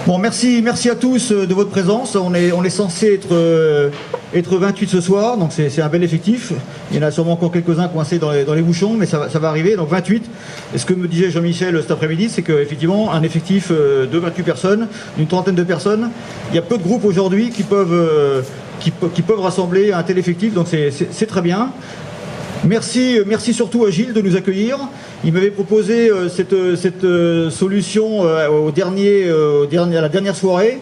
Bon, merci à tous de votre présence. On est censé être 28 ce soir, donc c'est un bel effectif. Il y en a sûrement encore quelques-uns coincés dans les bouchons, mais ça va arriver. Donc 28. Et ce que me disait Jean-Michel cet après-midi, c'est qu'effectivement, un effectif de 28 personnes, une trentaine de personnes, il y a peu de groupes aujourd'hui qui peuvent rassembler un tel effectif, donc c'est très bien. Merci surtout à Gilles de nous accueillir. Il m'avait proposé cette solution à la dernière soirée,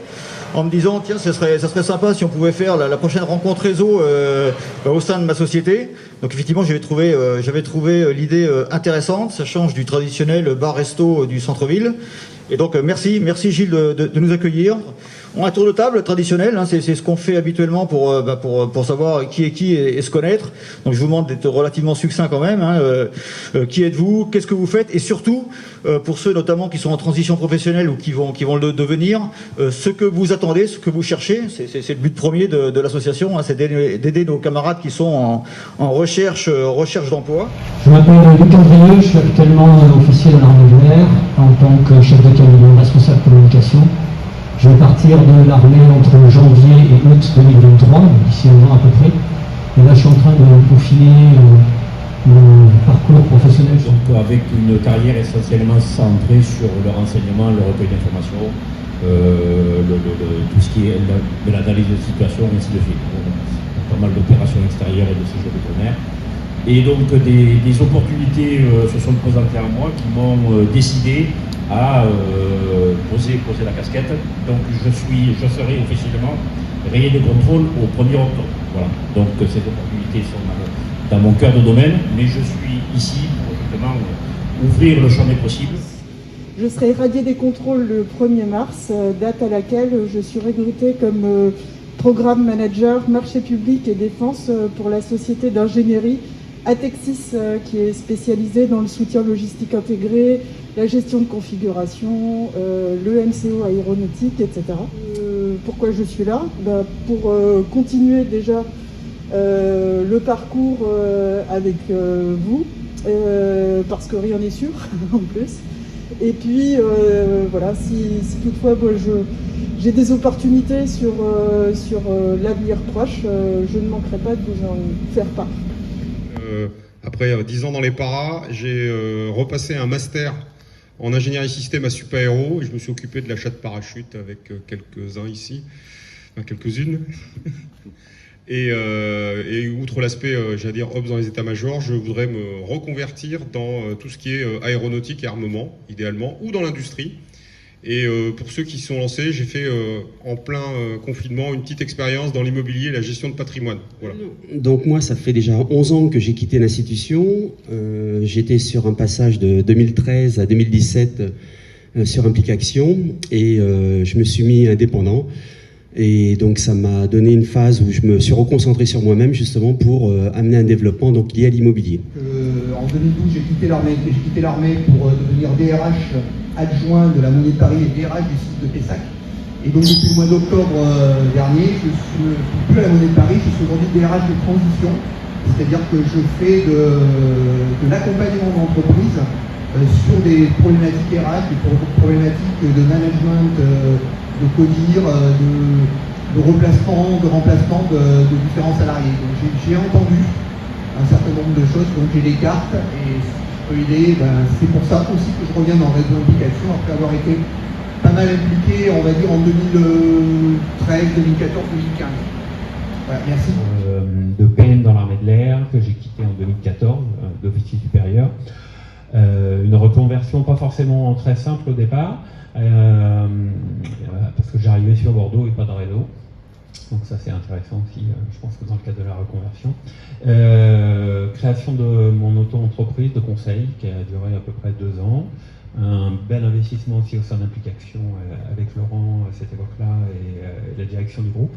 en me disant tiens, ça serait sympa si on pouvait faire la prochaine rencontre réseau au sein de ma société. Donc effectivement, j'avais trouvé l'idée intéressante. Ça change du traditionnel bar-resto du centre-ville. Et donc merci Gilles de nous accueillir. On a un tour de table traditionnel, hein, c'est ce qu'on fait habituellement pour savoir qui est qui et se connaître. Donc je vous demande d'être relativement succinct quand même. Hein, qui êtes-vous? Qu'est-ce que vous faites? Et surtout, pour ceux notamment qui sont en transition professionnelle ou qui vont le devenir, ce que vous attendez, ce que vous cherchez, c'est le but premier de l'association, hein, c'est d'aider nos camarades qui sont en recherche d'emploi. Je m'appelle Luc Andrieux, je suis actuellement officier de l'armée de l'air en tant que chef de cabinet responsable communication. Je vais partir de l'armée entre janvier et août 2023, d'ici un an à peu près. Et là, je suis en train de peaufiner mon parcours professionnel. Donc, avec une carrière essentiellement centrée sur le renseignement, le recueil d'informations, tout ce qui est de l'analyse de situation, ainsi de suite. Pas mal d'opérations extérieures et de séjours d'outre-mer. Et donc, des opportunités se sont présentées à moi qui m'ont décidé à poser la casquette. Donc je serai officiellement rayé de contrôle au 1er octobre. Voilà. Donc ces opportunités sont dans mon cœur de domaine, mais je suis ici pour justement ouvrir le champ des possibles. Je serai radié des contrôles le 1er mars, date à laquelle je suis recruté comme programme manager marché public et défense pour la société d'ingénierie Atexis, qui est spécialisée dans le soutien logistique intégré, la gestion de configuration, le MCO aéronautique, etc. Pourquoi je suis là? Pour continuer déjà le parcours avec vous, parce que rien n'est sûr en plus. Et puis voilà, si toutefois j'ai des opportunités sur l'avenir proche, je ne manquerai pas de vous en faire part. Après 10 ans dans les paras, j'ai repassé un master en ingénierie système à Supaéro et je me suis occupé de l'achat de parachutes avec quelques-uns ici, enfin quelques-unes. Et outre l'aspect, j'allais dire, ops dans les états-majors, je voudrais me reconvertir dans tout ce qui est aéronautique et armement, idéalement, ou dans l'industrie. Et pour ceux qui sont lancés, j'ai fait en plein confinement une petite expérience dans l'immobilier et la gestion de patrimoine. Voilà. Donc moi, ça fait déjà 11 ans que j'ai quitté l'institution. J'étais sur un passage de 2013 à 2017 sur Implication et je me suis mis indépendant. Et donc ça m'a donné une phase où je me suis reconcentré sur moi-même justement pour amener un développement donc, lié à l'immobilier. En 2012, j'ai quitté l'armée pour devenir DRH adjoint de la Monnaie de Paris et DRH du site de Pessac. Et donc depuis le mois d'octobre dernier, je ne suis plus à la Monnaie de Paris, je suis aujourd'hui DRH de transition, c'est-à-dire que je fais de l'accompagnement d'entreprise sur des problématiques RH, des problématiques de management, de CODIR, de remplacement de différents salariés. Donc j'ai entendu un certain nombre de choses, donc j'ai des cartes et c'est pour ça aussi que je reviens dans le réseau Implication après avoir été pas mal impliqué, on va dire, en 2013, 2014, 2015. Voilà, merci. De PM dans l'armée de l'air, que j'ai quitté en 2014, d'officier supérieur. Une reconversion pas forcément très simple au départ, parce que j'arrivais sur Bordeaux et pas de réseau. Donc ça c'est intéressant aussi, je pense que dans le cadre de la reconversion. Création de mon auto-entreprise de conseil qui a duré à peu près 2 ans. Un bel investissement aussi au sein d'Implication avec Laurent à cette époque-là et la direction du groupe.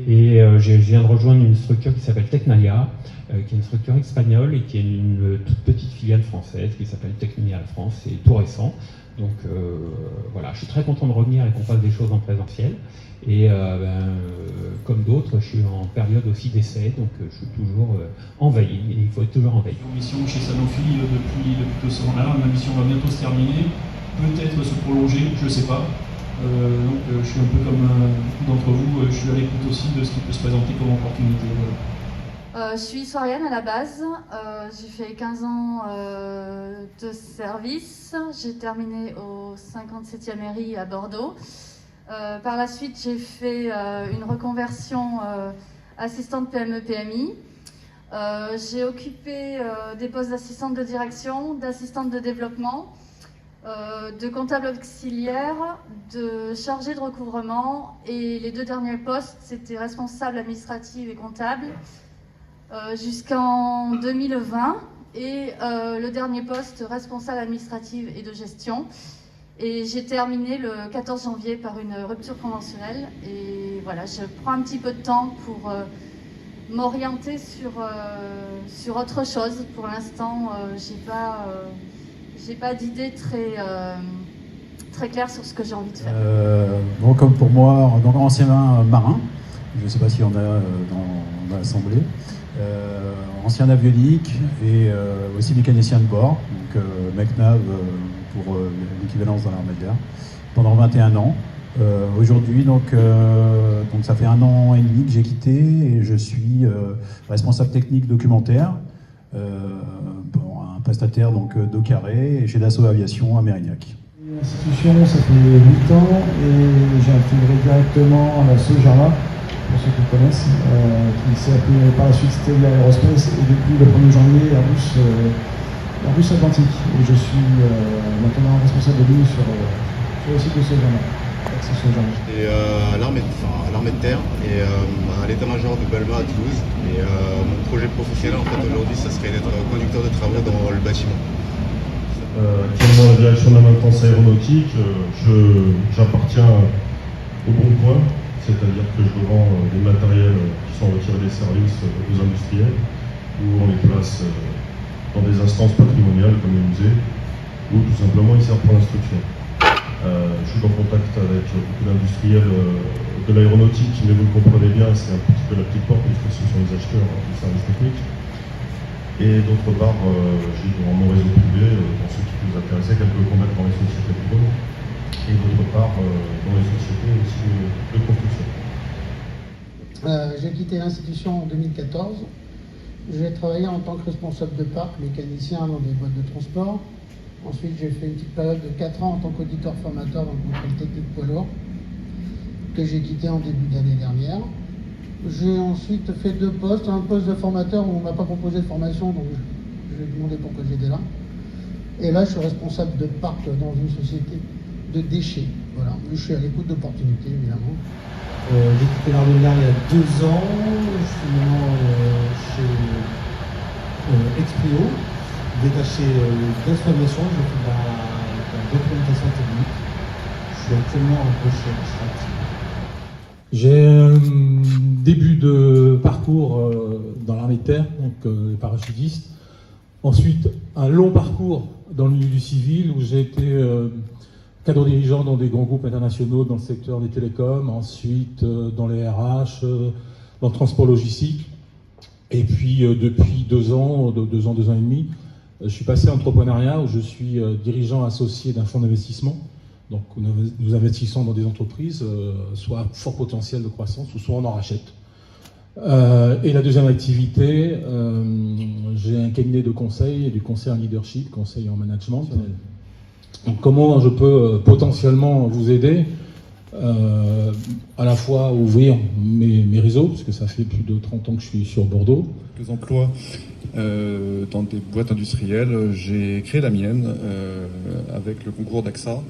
Et je viens de rejoindre une structure qui s'appelle Tecnalia, qui est une structure espagnole et qui est une toute petite filiale française qui s'appelle Tecnalia France, c'est tout récent. Donc voilà, je suis très content de revenir et qu'on fasse des choses en présentiel. Et comme d'autres, je suis en période aussi d'essai, donc je suis toujours en veille, et il faut être toujours en veille. En mission chez Sanofi depuis que ce moment-là, ma mission va bientôt se terminer, peut-être se prolonger, je ne sais pas. Je suis un peu comme d'entre vous, je suis à l'écoute aussi de ce qui peut se présenter comme opportunité. Je suis historienne à la base, j'ai fait 15 ans de service, j'ai terminé au 57e RI à Bordeaux. Par la suite, j'ai fait une reconversion assistante PME-PMI. J'ai occupé des postes d'assistante de direction, d'assistante de développement, de comptable auxiliaire, de chargée de recouvrement, et les 2 derniers postes, c'était responsable administrative et comptable jusqu'en 2020, et le dernier poste, responsable administrative et de gestion. Et j'ai terminé le 14 janvier par une rupture conventionnelle, et voilà, je prends un petit peu de temps pour m'orienter sur autre chose. Pour l'instant, j'ai pas d'idée très claire sur ce que j'ai envie de faire. Bon, comme pour moi, donc ancien marin, je ne sais pas s'il y en a dans l'assemblée, ancien avionique et aussi mécanicien de bord, donc McNav pour l'équivalence dans l'armée de l'air, pendant 21 ans. Aujourd'hui, donc ça fait 1 an et demi que j'ai quitté et je suis responsable technique documentaire pour un prestataire d'Eau Carré et chez Dassault Aviation à Mérignac. L'institution, ça fait 8 ans et j'ai intégré directement à la Sojara, pour ceux qui connaissent, qui s'est appelé par la suite Stella Aerospace, et depuis le 1er janvier Airbus Atlantique. Et je suis maintenant responsable de ligne sur le site de Sojara. Et à l'armée de terre et à l'état-major de Balma à Toulouse. Et mon projet professionnel en fait aujourd'hui, ça serait d'être conducteur de travaux dans le bâtiment. Actuellement, la direction de la maintenance aéronautique, j'appartiens au bon point, c'est-à-dire que je revends des matériels qui sont retirés des services aux industriels, où on les place dans des instances patrimoniales comme les musées, ou tout simplement ils servent pour l'instruction. Je suis en contact avec beaucoup d'industriels de l'aéronautique, mais vous le comprenez bien, c'est un petit peu la petite porte, puisque ce sont les acheteurs du service technique. Et d'autre part, j'ai dans mon réseau privé, dans ce qui nous intéressait, quelques contacts dans les sociétés de drone, et d'autre part, dans les sociétés aussi de construction. J'ai quitté l'institution en 2014. J'ai travaillé en tant que responsable de parc, mécanicien dans des boîtes de transport. Ensuite, j'ai fait une petite période de 4 ans en tant qu'auditeur formateur dans le contrôle technique poids lourd, que j'ai quitté en début d'année dernière. J'ai ensuite fait 2 postes, un poste de formateur où on ne m'a pas proposé de formation, donc je lui ai demandé pourquoi j'étais là. Et là, je suis responsable de parc dans une société de déchets. Voilà, je suis à l'écoute d'opportunités, évidemment. J'ai quitté l'armée de l'air il y a 2 ans, je suis maintenant chez Exprio, détaché d'information, je fais de la documentation technique. Je suis actuellement en recherche active. J'ai un début de parcours dans l'armée de terre, donc parachutiste. Ensuite, un long parcours dans le milieu du civil où j'ai été cadre dirigeant dans des grands groupes internationaux dans le secteur des télécoms, ensuite dans les RH, dans le transport logistique. Et puis depuis 2 ans, 2 ans et demi, je suis passé à l'entrepreneuriat où je suis dirigeant associé d'un fonds d'investissement. Donc nous investissons dans des entreprises, soit à fort potentiel de croissance, ou soit on en rachète. Et la deuxième activité, j'ai un cabinet de conseil, du conseil en leadership, conseil en management. Donc comment je peux potentiellement vous aider à la fois ouvrir mes réseaux, parce que ça fait plus de 30 ans que je suis sur Bordeaux. Quelques emplois dans des boîtes industrielles. J'ai créé la mienne avec le concours d'AXA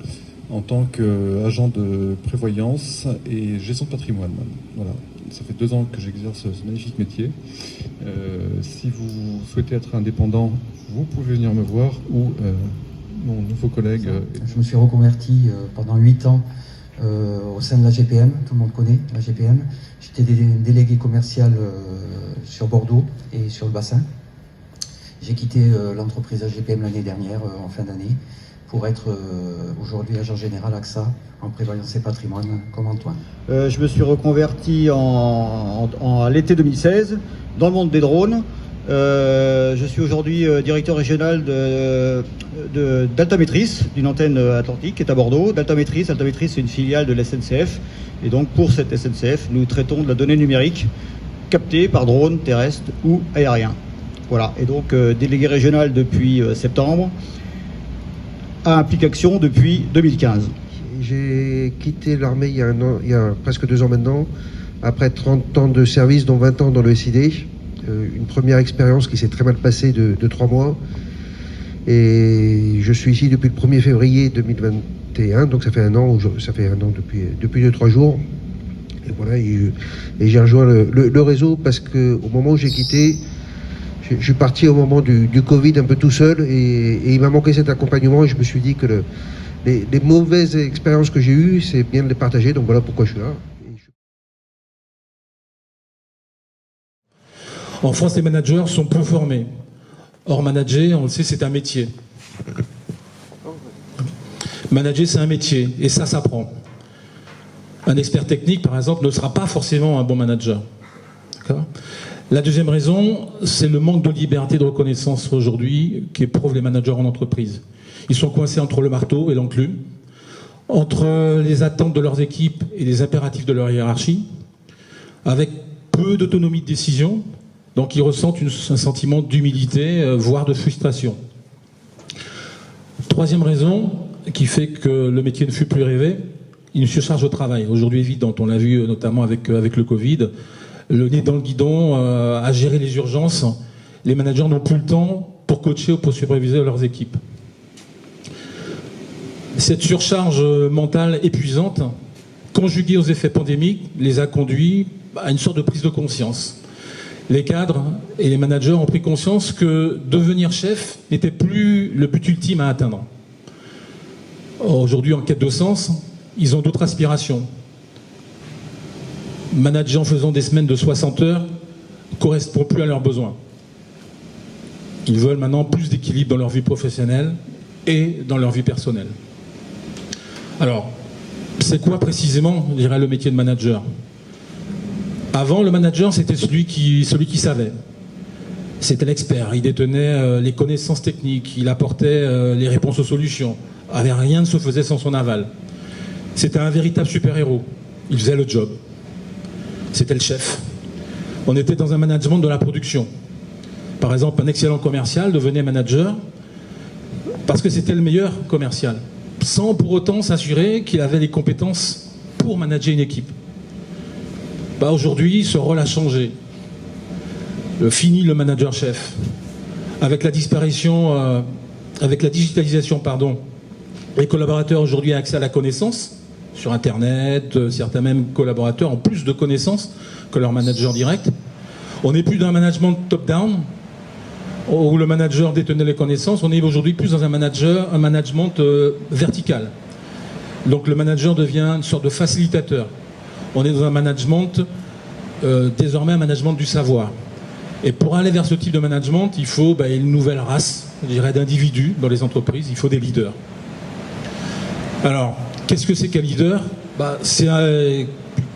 en tant qu'agent de prévoyance et gestion de patrimoine. Voilà. Ça fait 2 ans que j'exerce ce magnifique métier. Si vous souhaitez être indépendant, vous pouvez venir me voir ou mon nouveau collègue. Je me suis reconverti pendant 8 ans au sein de la GPM, tout le monde connaît la GPM. J'étais délégué commercial sur Bordeaux et sur le bassin. J'ai quitté l'entreprise AGPM l'année dernière, en fin d'année, pour être aujourd'hui agent général AXA en prévoyance et patrimoine, comme Antoine. Je me suis reconverti à l'été 2016 dans le monde des drones. Je suis aujourd'hui directeur régional d'Altamétris, d'une antenne atlantique qui est à Bordeaux. Altamétris, c'est une filiale de la SNCF. Et donc pour cette SNCF, nous traitons de la donnée numérique captée par drone terrestre ou aérien. Voilà, et donc délégué régional depuis septembre, à Implication depuis 2015. J'ai quitté l'armée il y a presque 2 ans maintenant, après 30 ans de service, dont 20 ans dans le SID. Une première expérience qui s'est très mal passée de 3 mois. Et je suis ici depuis le 1er février 2021, donc ça fait un an depuis 2-3 jours. Et voilà, et j'ai rejoint le réseau parce qu'au moment où j'ai quitté, je suis parti au moment du Covid un peu tout seul et il m'a manqué cet accompagnement et je me suis dit que les mauvaises expériences que j'ai eues, c'est bien de les partager, donc voilà pourquoi je suis là. En France, les managers sont peu formés. Or, manager, on le sait, c'est un métier. Manager, c'est un métier, et ça s'apprend. Un expert technique, par exemple, ne sera pas forcément un bon manager. La deuxième raison, c'est le manque de liberté de reconnaissance aujourd'hui qu'éprouvent les managers en entreprise. Ils sont coincés entre le marteau et l'enclume, entre les attentes de leurs équipes et les impératifs de leur hiérarchie, avec peu d'autonomie de décision. Donc ils ressentent un sentiment d'humilité, voire de frustration. Troisième raison qui fait que le métier ne fut plus rêvé, une surcharge au travail, aujourd'hui évidente. On l'a vu notamment avec le Covid, le nez dans le guidon, à gérer les urgences. Les managers n'ont plus le temps pour coacher ou pour superviser leurs équipes. Cette surcharge mentale épuisante, conjuguée aux effets pandémiques, les a conduits à une sorte de prise de conscience. Les cadres et les managers ont pris conscience que devenir chef n'était plus le but ultime à atteindre. Aujourd'hui, en quête de sens, ils ont d'autres aspirations. Manager en faisant des semaines de 60 heures ne correspond plus à leurs besoins. Ils veulent maintenant plus d'équilibre dans leur vie professionnelle et dans leur vie personnelle. Alors, c'est quoi précisément, je dirais, le métier de manager ? Avant, le manager, c'était celui qui savait. C'était l'expert. Il détenait les connaissances techniques. Il apportait les réponses aux solutions. Rien ne se faisait sans son aval. C'était un véritable super-héros. Il faisait le job. C'était le chef. On était dans un management de la production. Par exemple, un excellent commercial devenait manager parce que c'était le meilleur commercial, sans pour autant s'assurer qu'il avait les compétences pour manager une équipe. Aujourd'hui, ce rôle a changé. Fini le manager-chef. Avec la disparition, avec la digitalisation, les collaborateurs aujourd'hui ont accès à la connaissance sur Internet. Certains même collaborateurs ont plus de connaissances que leur manager direct. On n'est plus dans un management top-down où le manager détenait les connaissances. On est aujourd'hui plus dans un management vertical. Donc le manager devient une sorte de facilitateur. On est dans un management, désormais un management du savoir. Et pour aller vers ce type de management, il faut une nouvelle race, je dirais, d'individus dans les entreprises. Il faut des leaders. Alors, qu'est-ce que c'est qu'un leader ? C'est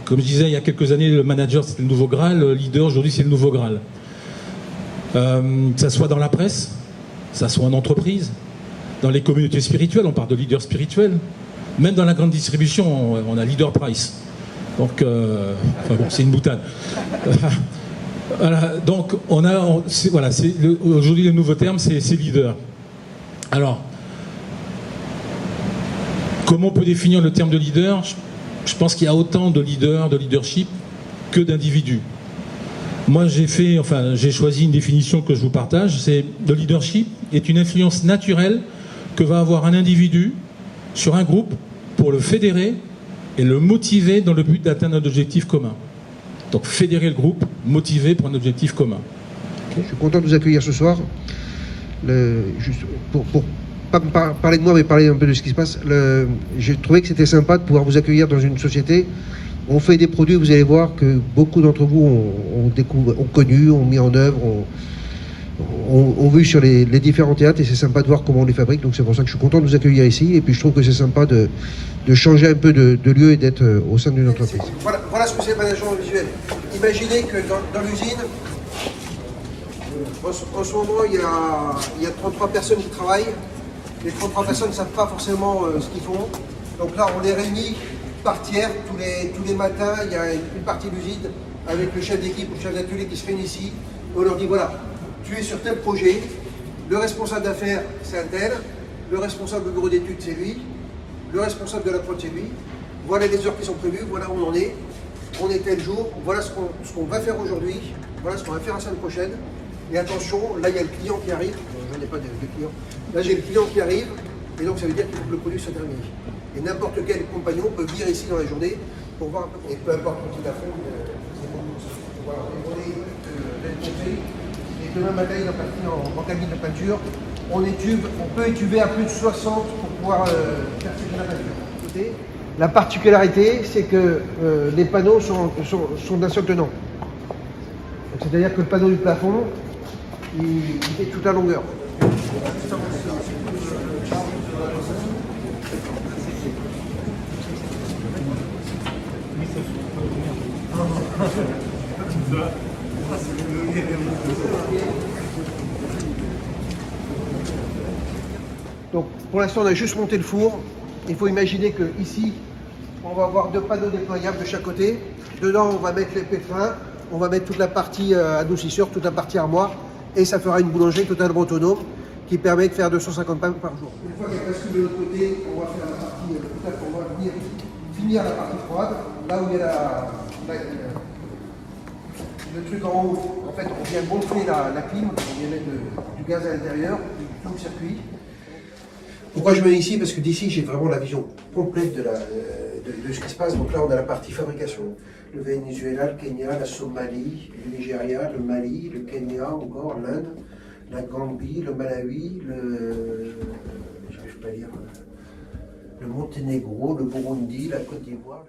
comme je disais il y a quelques années, le manager c'était le nouveau Graal, le leader aujourd'hui c'est le nouveau Graal. Que ça soit dans la presse, que ça soit en entreprise, dans les communautés spirituelles, on parle de leader spirituel. Même dans la grande distribution, on a leader price. Donc, c'est une boutade. Voilà, donc, aujourd'hui, le nouveau terme, c'est leader. Alors, comment on peut définir le terme de leader ? Je pense qu'il y a autant de leaders, de leadership, que d'individus. Moi, j'ai choisi une définition que je vous partage. C'est le leadership est une influence naturelle que va avoir un individu sur un groupe pour le fédérer et le motiver dans le but d'atteindre un objectif commun. Donc fédérer le groupe, motiver pour un objectif commun. Je suis content de vous accueillir ce soir. Juste pour pas parler de moi, mais parler un peu de ce qui se passe. J'ai trouvé que c'était sympa de pouvoir vous accueillir dans une société. On fait des produits, vous allez voir que beaucoup d'entre vous ont connu, ont mis en œuvre, ont vu sur les différents théâtres, et c'est sympa de voir comment on les fabrique. Donc c'est pour ça que je suis content de vous accueillir ici. Et puis je trouve que c'est sympa de changer un peu de lieu et d'être au sein d'une entreprise. Voilà ce que c'est le management visuel. Imaginez que dans l'usine, En ce moment, il y a 33 personnes qui travaillent. Les 33 personnes ne savent pas forcément ce qu'ils font. Donc là, on les réunit par tiers. Tous les matins, il y a une partie de l'usine avec le chef d'équipe ou le chef d'atelier qui se réunit ici. On leur dit, voilà, tu es sur tel projet. Le responsable d'affaires, c'est un tel. Le responsable du bureau d'études, c'est lui. Le responsable de la prod, c'est lui. Voilà les heures qui sont prévues. Voilà où on en est. On est tel jour. Voilà ce qu'on va faire aujourd'hui. Voilà ce qu'on va faire la semaine prochaine. Et attention, là il y a le client qui arrive. J'en ai pas de client. Là j'ai le client qui arrive. Et donc ça veut dire qu'il faut que le produit soit terminé. Et n'importe quel compagnon peut venir ici dans la journée pour voir un peu. Et peu importe quand il a fond, voilà, on est conseil. Et demain matin il est parti en cabine de peinture. On peut étuver à plus de 60 pour pouvoir faire la peinture. La particularité, c'est que les panneaux sont d'un seul tenant. C'est-à-dire que le panneau du plafond, il fait toute la longueur. Donc pour l'instant on a juste monté le four. Il faut imaginer que ici on va avoir 2 panneaux déployables de chaque côté. Dedans on va mettre les pétrins, on va mettre toute la partie adoucisseur, toute la partie armoire, et ça fera une boulangerie totalement autonome qui permet de faire 250 pains par jour. Une fois qu'il y a basculé de l'autre côté, on va faire la partie, peut-être on va venir finir la partie froide, là où il y a le truc en haut. En fait on vient gonfler la clim, on vient mettre du gaz à l'intérieur, tout le circuit. Pourquoi je mets ici? Parce que d'ici j'ai vraiment la vision complète de ce qui se passe. Donc là on a la partie fabrication, le Venezuela, le Kenya, la Somalie, le Nigeria, le Mali, le Kenya encore, l'Inde, la Gambie, le Malawi, le Monténégro, le Burundi, la Côte d'Ivoire.